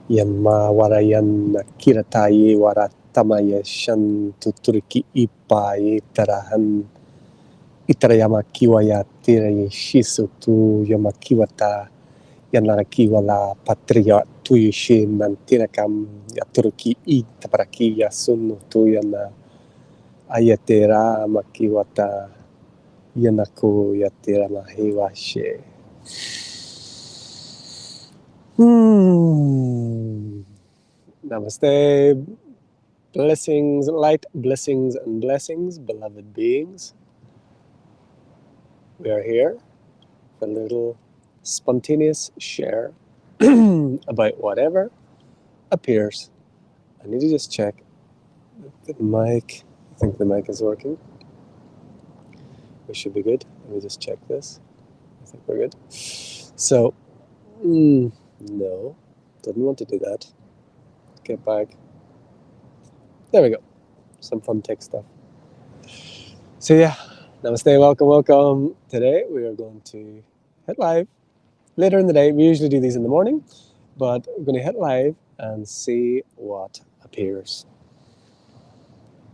Yanma warayan kirataye waratamaya shan tuturki ipaye tarahan itarayamakiwaya tiraye shisutu yamakiwata yanarakiwala patria tuyushin mantinakam yaturuki itaparaki yasunu tuyana ayatera makiwata yanako yatera mahewashe. Namaste. Blessings, light, blessings, and blessings, beloved beings. We are here for a little spontaneous share about whatever appears. I need to just check the mic. I think the mic is working. We should be good. Let me just check this. I think we're good. So, no, didn't want to do that. Get back. There we go. Some fun tech stuff. So yeah, namaste, welcome. Today we are going to hit live later in the day. We usually do these in the morning, but we're going to hit live and see what appears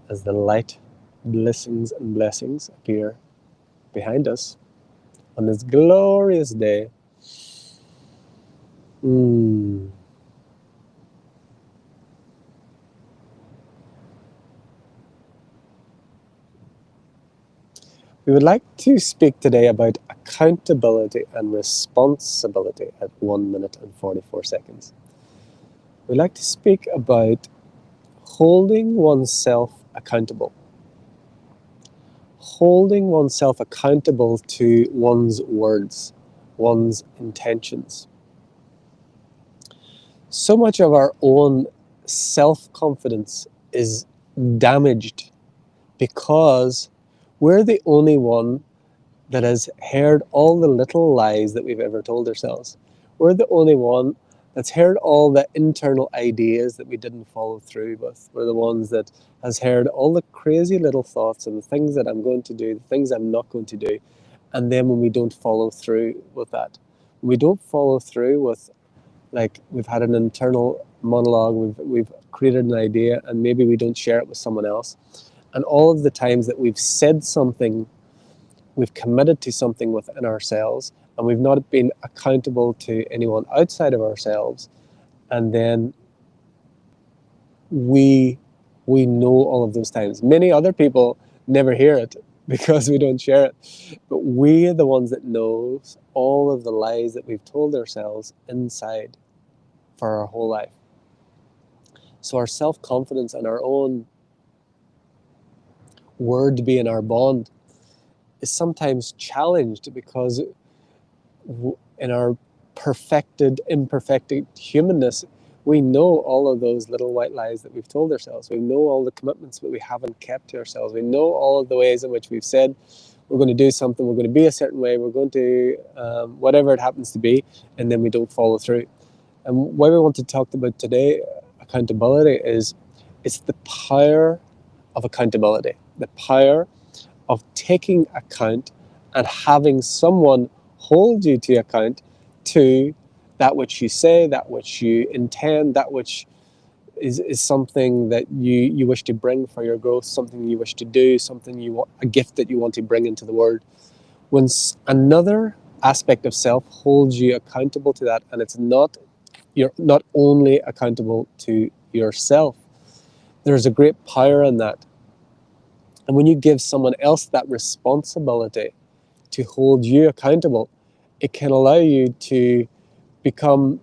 as the light, blessings and blessings appear behind us on this glorious day. We would like to speak today about accountability and responsibility at 1 minute and 44 seconds. We'd like to speak about holding oneself accountable. Holding oneself accountable to one's words, one's intentions. So much of our own self-confidence is damaged because we're the only one that has heard all the little lies that we've ever told ourselves. We're the only one that's heard all the internal ideas that we didn't follow through with. We're the ones that has heard all the crazy little thoughts and the things that I'm going to do, the things I'm not going to do. And then when we don't follow through with that, when we don't follow through with, like, we've had an internal monologue, we've created an idea, and maybe we don't share it with someone else. And all of the times that we've said something, we've committed to something within ourselves, and we've not been accountable to anyone outside of ourselves, and then we know all of those times. Many other people never hear it because we don't share it, but we are the ones that know all of the lies that we've told ourselves inside for our whole life. So our self-confidence and our own word being our bond is sometimes challenged because in our perfected, imperfect humanness, we know all of those little white lies that we've told ourselves. We know all the commitments that we haven't kept to ourselves. We know all of the ways in which we've said we're going to do something, we're going to be a certain way, we're going to whatever it happens to be, and then we don't follow through. And why we want to talk about today accountability is it's the power of accountability, the power of taking account and having someone hold you to account to that which you say, that which you intend, that which is something that you wish to bring for your growth, something you wish to do, something you want, a gift that you want to bring into the world. When another aspect of self holds you accountable to that, and it's not, you're not only accountable to yourself, there's a great power in that. And when you give someone else that responsibility to hold you accountable, it can allow you to become,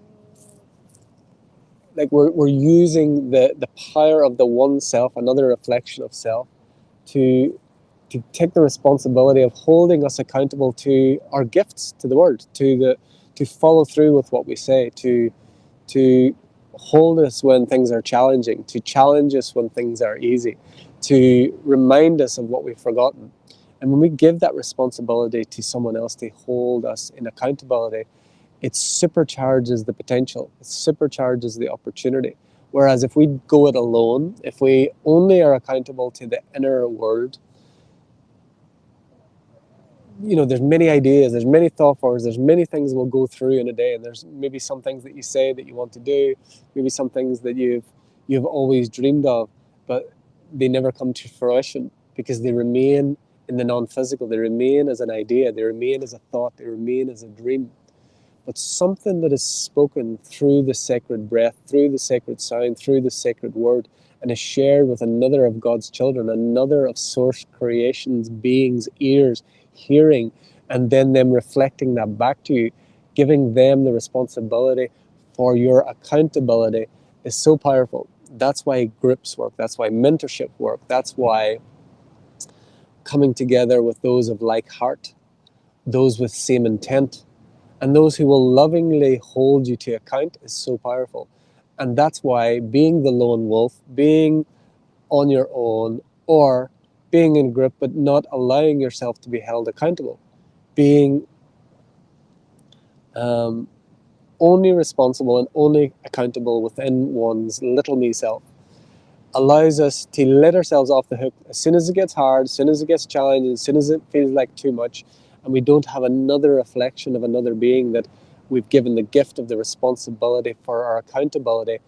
like, we're using the power of the one self, another reflection of self, to take the responsibility of holding us accountable to our gifts to the world, to follow through with what we say, to hold us when things are challenging, to challenge us when things are easy, to remind us of what we've forgotten. And when we give that responsibility to someone else to hold us in accountability, it supercharges the potential, it supercharges the opportunity. Whereas if we go it alone, if we only are accountable to the inner world, there's many ideas, there's many thought forms, there's many things we'll go through in a day, and there's maybe some things that you say that you want to do, maybe some things that you've always dreamed of, but they never come to fruition because they remain in the non-physical. They remain as an idea, they remain as a thought, they remain as a dream. But something that is spoken through the sacred breath, through the sacred sound, through the sacred word, and is shared with another of God's children, another of source creation's beings' ears, hearing, and then them reflecting that back to you, giving them the responsibility for your accountability, is so powerful. That's why groups work. That's why mentorship work. That's why coming together with those of like heart, those with same intent, and those who will lovingly hold you to account is so powerful. And that's why being the lone wolf, being on your own, or being in a group but not allowing yourself to be held accountable, being only responsible and only accountable within one's little me self, allows us to let ourselves off the hook as soon as it gets hard, as soon as it gets challenging, as soon as it feels like too much, and we don't have another reflection of another being that we've given the gift of the responsibility for our accountability.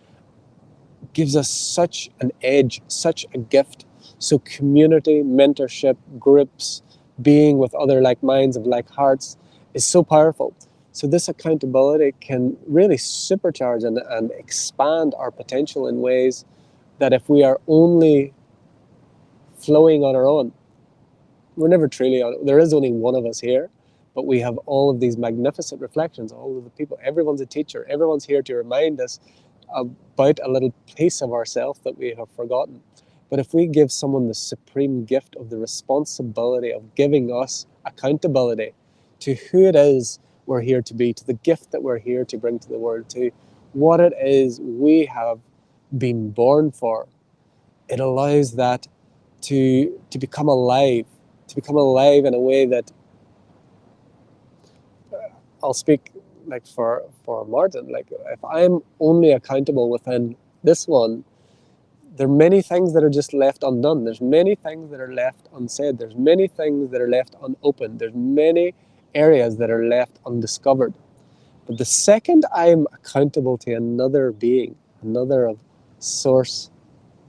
Gives us such an edge, such a gift. So community, mentorship, groups, being with other like minds of like hearts is so powerful. So this accountability can really supercharge and expand our potential in ways that if we are only flowing on our own, we're never truly on it. There is only one of us here, but we have all of these magnificent reflections, all of the people. Everyone's a teacher. Everyone's here to remind us about a little piece of ourselves that we have forgotten. But if we give someone the supreme gift of the responsibility of giving us accountability to who it is we're here to be, to the gift that we're here to bring to the world, to what it is we have been born for, it allows that to become alive, in a way that I'll speak like for Martin. Like if I'm only accountable within this one, there are many things that are just left undone. There's many things that are left unsaid. There's many things that are left unopened. There's many areas that are left undiscovered. But the second I'm accountable to another being, another of source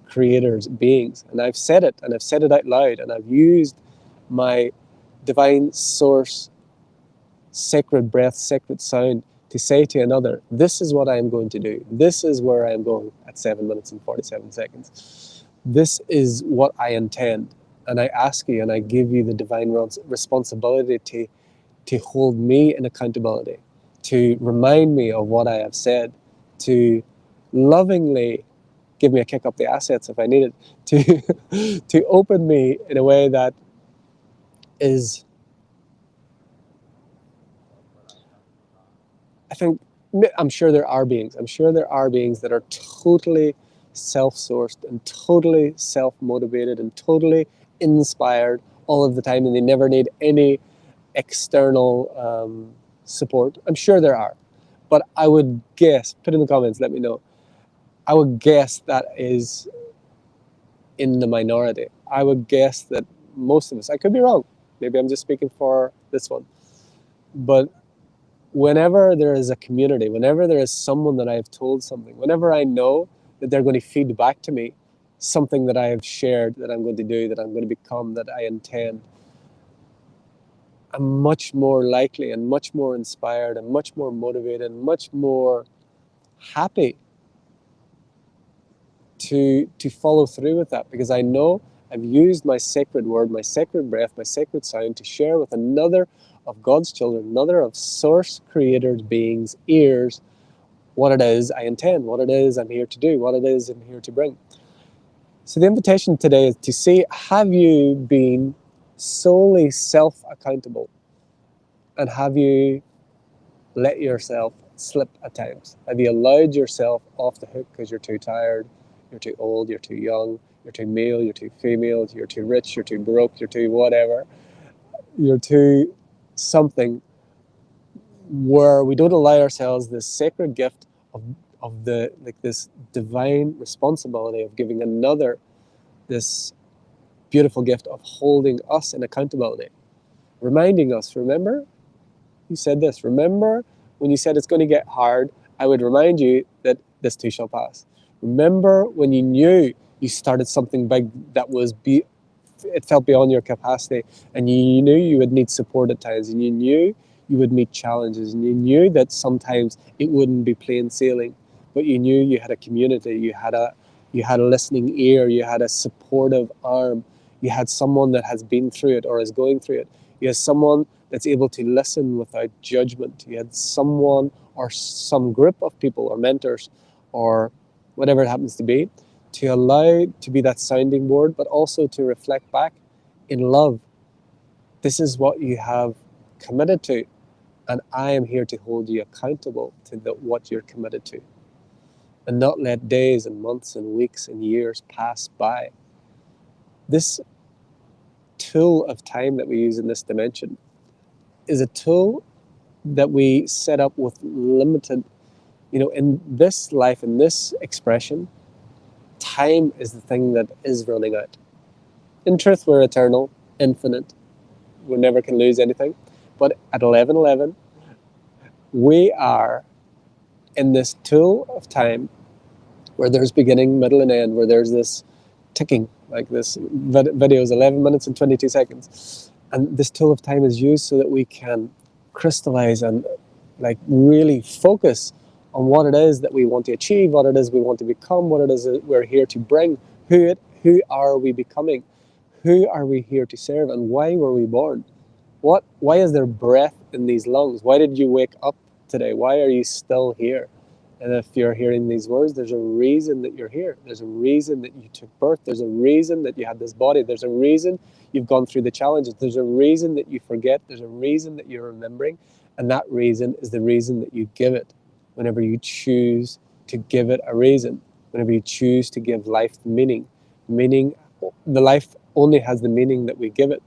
creators, beings, and I've said it, and I've said it out loud, and I've used my divine source, sacred breath, sacred sound to say to another, this is what I am going to do. This is where I am going at 7 minutes and 47 seconds. This is what I intend. And I ask you and I give you the divine responsibility to hold me in accountability, to remind me of what I have said, to lovingly give me a kick up the assets if I need it, to open me in a way that is, I think, I'm sure there are beings. I'm sure there are beings that are totally self-sourced and totally self-motivated and totally inspired all of the time, and they never need any external support. I'm sure there are, but I would guess. Put in the comments. Let me know. I would guess that is in the minority. I would guess that most of us. I could be wrong. Maybe I'm just speaking for this one, but whenever there is a community, whenever there is someone that I have told something, whenever I know that they're going to feed back to me something that I have shared, that I'm going to do, that I'm going to become, that I intend, I'm much more likely and much more inspired and much more motivated and much more happy to follow through with that, because I know I've used my sacred word, my sacred breath, my sacred sound to share with another of God's children, another of source creators, beings, ears, what it is I intend, what it is I'm here to do, what it is I'm here to bring. So the invitation today is to see, have you been solely self-accountable, and have you let yourself slip at times? Have you allowed yourself off the hook because you're too tired, you're too old, you're too young, you're too male, you're too female, you're too rich, you're too broke, you're too whatever, you're too something, where we don't allow ourselves this sacred gift of the, like, this divine responsibility of giving another this beautiful gift of holding us in accountability. reminding us, remember, you said this. Remember when you said it's going to get hard, I would remind you that this too shall pass. Remember when you knew you started something big that was it felt beyond your capacity, and you knew you would need support at times, and you knew you would meet challenges, and you knew that sometimes it wouldn't be plain sailing, but you knew you had a community, you had a listening ear, you had a supportive arm, you had someone that has been through it or is going through it, you had someone that's able to listen without judgment, you had someone or some group of people or mentors or whatever it happens to be, to allow to be that sounding board, but also to reflect back in love. This is what you have committed to, and I am here to hold you accountable to what you're committed to, and not let days and months and weeks and years pass by. This tool of time that we use in this dimension is a tool that we set up with limited, in this life, in this expression, time is the thing that is running out. In truth, we're eternal, infinite. We never can lose anything. But at 11:11, we are in this tool of time where there's beginning, middle, and end, where there's this ticking, like this video is 11 minutes and 22 seconds. And this tool of time is used so that we can crystallize and like really focus on what it is that we want to achieve, what it is we want to become, what it is that we're here to bring, who are we becoming, who are we here to serve, and why were we born? Why is there breath in these lungs? Why did you wake up today? Why are you still here? And if you're hearing these words, there's a reason that you're here. There's a reason that you took birth. There's a reason that you had this body. There's a reason you've gone through the challenges. There's a reason that you forget. There's a reason that you're remembering. And that reason is the reason that you give it. Whenever you choose to give it a reason, whenever you choose to give life meaning, the life only has the meaning that we give it.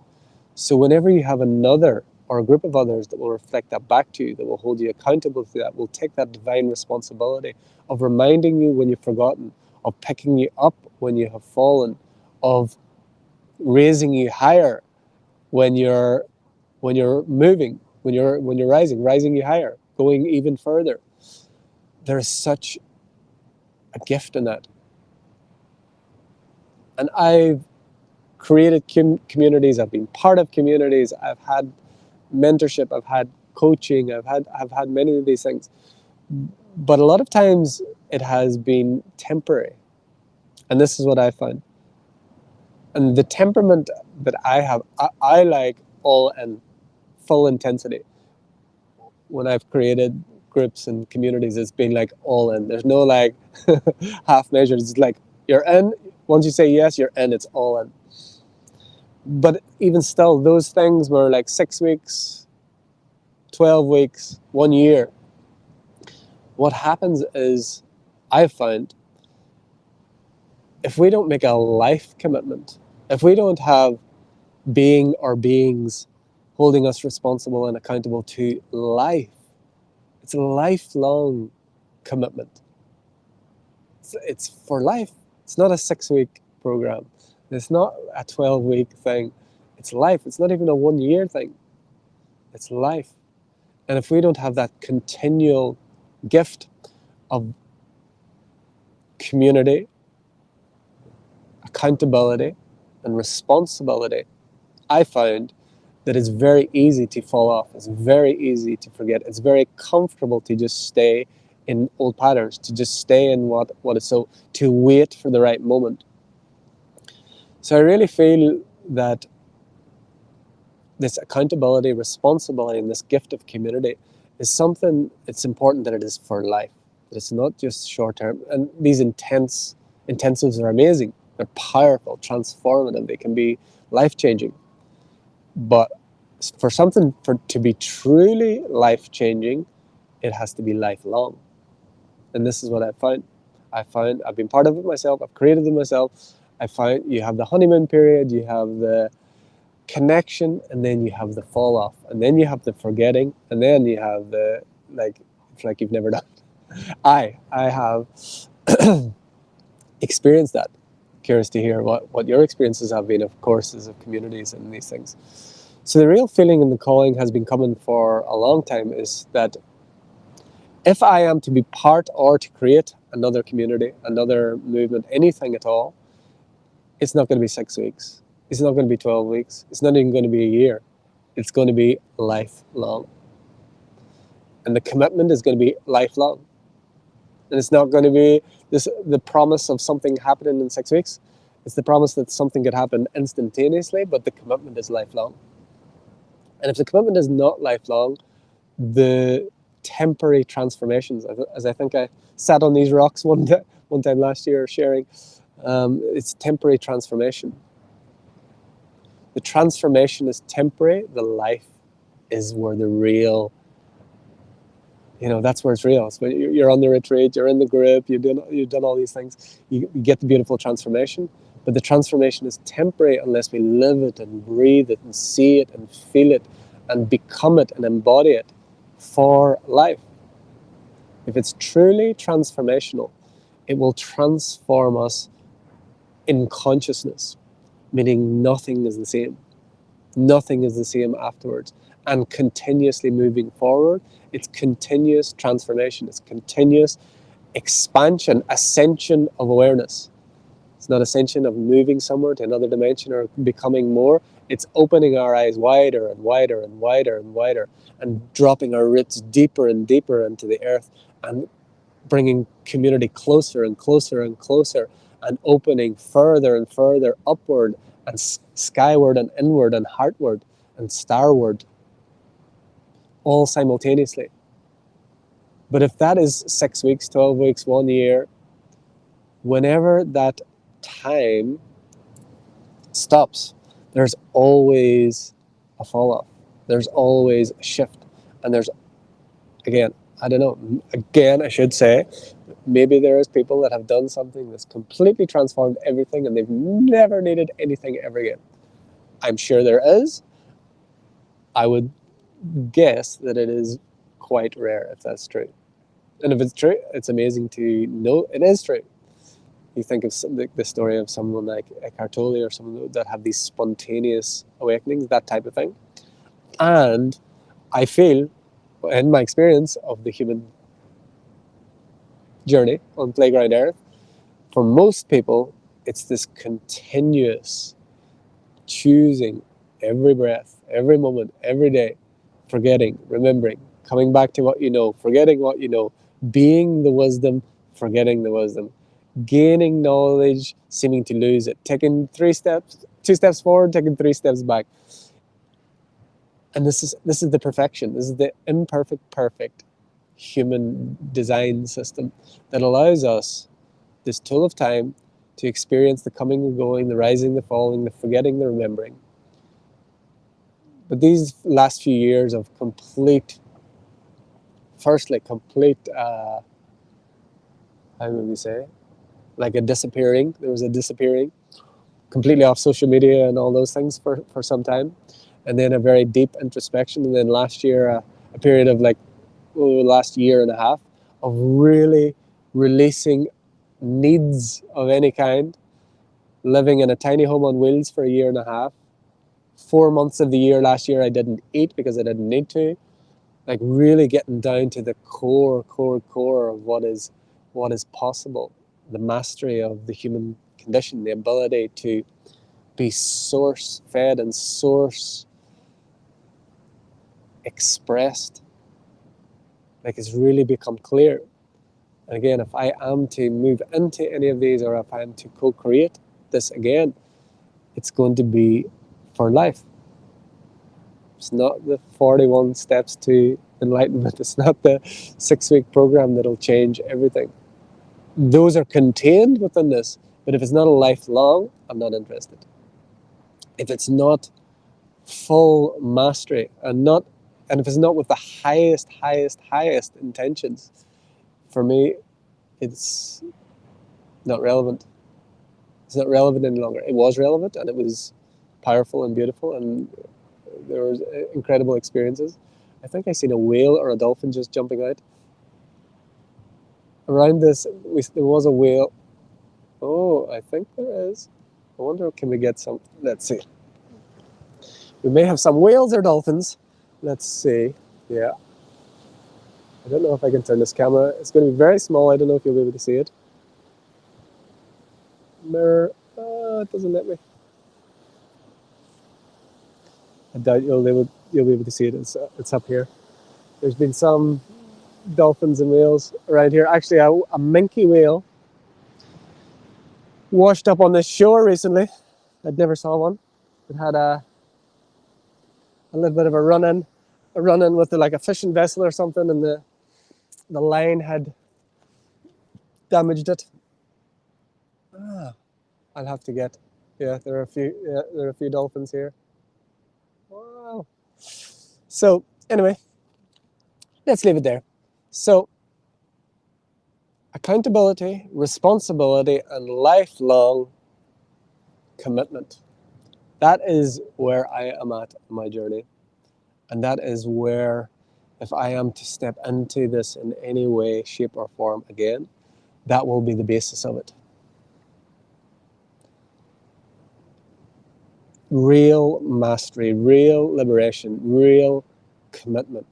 So whenever you have another or a group of others that will reflect that back to you, that will hold you accountable to that, will take that divine responsibility of reminding you when you've forgotten, of picking you up when you have fallen, of raising you higher when you're moving, when you're rising you higher, going even further. There's such a gift in that. And I've created communities, I've been part of communities, I've had mentorship, I've had coaching, I've had many of these things. But a lot of times it has been temporary. And this is what I find. And the temperament that I have, I like all and full intensity. When I've created groups and communities, it's been like all in. There's no like half measures. It's like you're in. Once you say yes, you're in. It's all in. But even still, those things were like 6 weeks, 12 weeks, 1 year. What happens is, I've found, if we don't make a life commitment, if we don't have being or beings holding us responsible and accountable to life, it's a lifelong commitment. It's for life. It's not a 6-week program. It's not a 12-week thing. It's life. It's not even a 1 year thing. It's life. And if we don't have that continual gift of community, accountability, and responsibility, I found that it's very easy to fall off. It's very easy to forget. It's very comfortable to just stay in old patterns, to just stay in what is so, to wait for the right moment. So I really feel that this accountability, responsibility, and this gift of community is something, it's important that it is for life, that it's not just short term. And these intensives are amazing. They're powerful, transformative. They can be life-changing. But for something to be truly life-changing, it has to be lifelong. And this is what I found. I've been part of it myself. I've created it myself. I find you have the honeymoon period, you have the connection, and then you have the fall off, and then you have the forgetting, and then you have the it's like you've never done. I have experienced that. Curious to hear what your experiences have been of courses, of communities, and these things. So the real feeling and the calling has been coming for a long time, is that if I am to be part or to create another community, another movement, anything at all, it's not going to be 6 weeks. It's not going to be 12 weeks. It's not even going to be a year. It's going to be lifelong. And the commitment is going to be lifelong. And it's not going to be the promise of something happening in 6 weeks. It's the promise that something could happen instantaneously, but the commitment is lifelong. And if the commitment is not lifelong, the temporary transformations, as I think I sat on these rocks one time last year sharing, it's temporary transformation. The transformation is temporary. The life is where the real, that's where it's real. So you're on the retreat, you're in the group, you've done all these things, you get the beautiful transformation. But the transformation is temporary unless we live it and breathe it and see it and feel it and become it and embody it for life. If it's truly transformational, it will transform us in consciousness, meaning nothing is the same. Nothing is the same afterwards. And continuously moving forward, it's continuous transformation, it's continuous expansion, ascension of awareness. It's not ascension of moving somewhere to another dimension or becoming more. It's opening our eyes wider and wider and wider and wider, and dropping our roots deeper and deeper into the earth, and bringing community closer and closer and closer, and opening further and further upward and skyward and inward and heartward and starward, all simultaneously. But if that is 6 weeks, 12 weeks, 1 year, whenever that time stops, there's always a fall off. There's always a shift. And there's, again, I should say, maybe there is people that have done something that's completely transformed everything and they've never needed anything ever again. I'm sure there is. I would guess that it is quite rare if that's true. And if it's true, it's amazing to know it is true. You think of the story of someone like Eckhart Tolle or someone that have these spontaneous awakenings, that type of thing. And I feel, in my experience of the human journey on Playground Earth, for most people, it's this continuous choosing every breath, every moment, every day, forgetting, remembering, coming back to what you know, forgetting what you know, being the wisdom, forgetting the wisdom, gaining knowledge, seeming to lose it, taking 2 steps forward, taking 3 steps back. And this is the perfection. This is the imperfect, perfect human design system that allows us this tool of time to experience the coming and going, the rising, the falling, the forgetting, the remembering. But these last few years of complete, how would we say, like a disappearing, there was a disappearing, completely off social media and all those things for some time. And then a very deep introspection. And then last year, a period of last year and a half of really releasing needs of any kind, living in a tiny home on wheels for a year and a half. 4 months of the year last year I didn't eat because I didn't need to. Like really getting down to the core of what is possible, the mastery of the human condition, the ability to be source fed and source expressed. Like it's really become clear. And again, if I am to move into any of these, or if I am to co-create this again, it's going to be for life. It's not the 41 steps to enlightenment. It's not the 6-week program that'll change everything. Those are contained within this, but if it's not a lifelong, I'm not interested. If it's not full mastery and if it's not with the highest intentions, for me, it's not relevant. It's not relevant any longer. It was relevant and it was powerful and beautiful, and there was incredible experiences. I think I seen a whale or a dolphin just jumping out. Around this, there was a whale. Oh, I think there is. I wonder, can we get some? Let's see. We may have some whales or dolphins. Let's see. Yeah. I don't know if I can turn this camera. It's going to be very small. I don't know if you'll be able to see it. Mirror. It doesn't let me. I doubt you'll be able to see it. It's up here. There's been some dolphins and whales around here. Actually, a minke whale washed up on this shore recently. I'd never saw one. It had a little bit of a run in with like a fishing vessel or something, and the line had damaged it. I'll have to get. Yeah, there are a few. Yeah, there are a few dolphins here. Wow. So anyway, let's leave it there. So accountability, responsibility, and lifelong commitment. That is where I am at in my journey. And that is where, if I am to step into this in any way, shape, or form again, that will be the basis of it. Real mastery, real liberation, real commitment.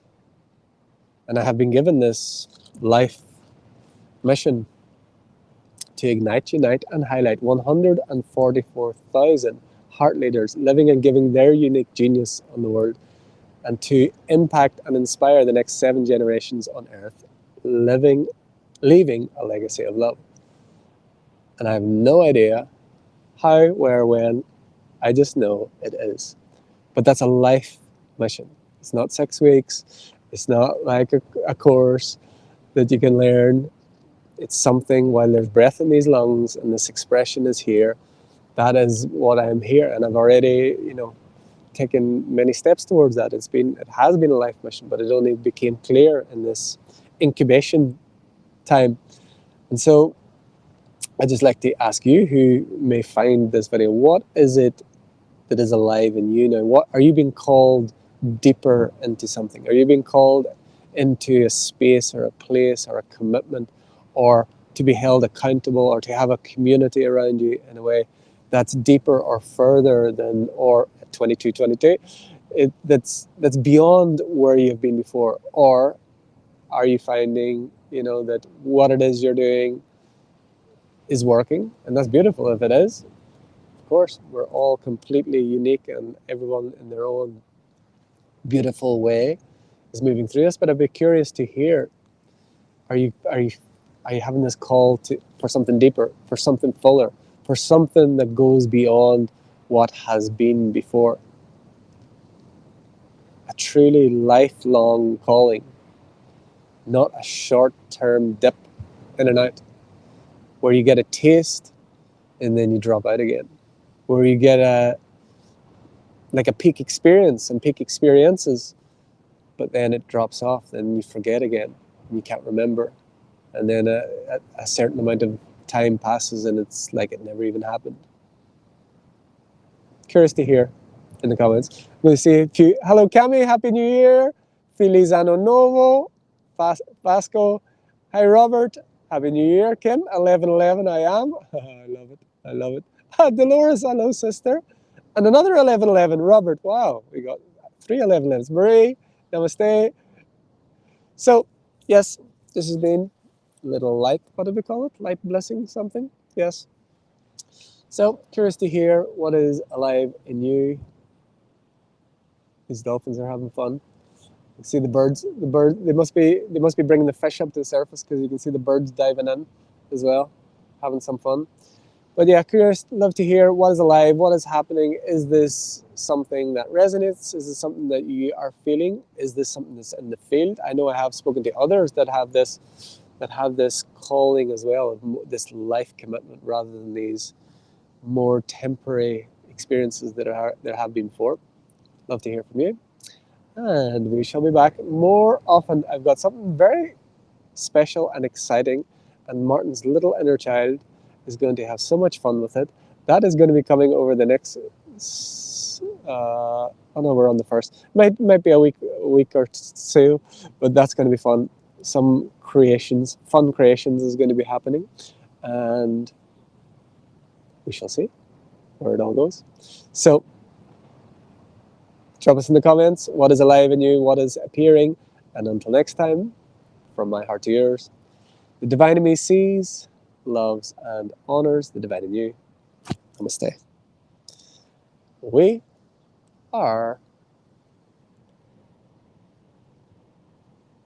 And I have been given this life mission to ignite, unite, and highlight 144,000 heart leaders living and giving their unique genius on the world, and to impact and inspire the next 7 generations on earth, leaving a legacy of love. And I have no idea how, where, when. I just know it is. But that's a life mission. It's not 6 weeks. It's not like a course that you can learn. It's something, while there's breath in these lungs and this expression is here, that is what I am here. And I've already, taken many steps towards that. It has been a life mission, but it only became clear in this incubation time. And so I'd just like to ask you, who may find this video, what is it that is alive in you now? What are you being called deeper into something? Are you being called into a space or a place or a commitment, or to be held accountable, or to have a community around you in a way that's deeper or further than, or 2222, that's beyond where you've been before? Or are you finding, that what it is you're doing is working? And that's beautiful if it is. Of course, we're all completely unique, and everyone in their own beautiful way is moving through this. But I'd be curious to hear, are you having this call for something deeper, for something fuller, for something that goes beyond what has been before? A truly lifelong calling, not a short-term dip in and out, where you get a taste and then you drop out again, where you get a peak experience and peak experiences, but then it drops off, then you forget again, and you can't remember, and then a certain amount of time passes and it's like it never even happened. Curious to hear in the comments. I'm going to see a few. Hello, Cami. Happy New Year. Feliz Ano Novo. Vasco. Hi, Robert. Happy New Year. Kim. 1111. I am. I love it. I love it. Dolores. Hello, sister. And another 1111. Robert. Wow. We got 3 1111s. Marie. Namaste. So, yes, this has been a little light. What do we call it? Light blessing something? Yes. So, curious to hear what is alive in you. These dolphins are having fun. You see the birds. They must be bringing the fish up to the surface, because you can see the birds diving in as well, having some fun. But yeah, curious, love to hear what is alive, what is happening. Is this something that resonates? Is this something that you are feeling? Is this something that's in the field? I know I have spoken to others that have this calling as well, of this life commitment, rather than these more temporary experiences that there have been before. Love to hear from you. And we shall be back more often. I've got something very special and exciting, and Martin's little inner child is going to have so much fun with it. That is going to be coming over the next, oh no, we're on the 1st. Might be a week or two, but that's going to be fun. Some fun creations is going to be happening, and we shall see where it all goes. So Drop us in the comments what is alive in you, what is appearing. And until next time, from my heart to yours, the divine in me sees, loves, and honors the divine in you. Namaste. We are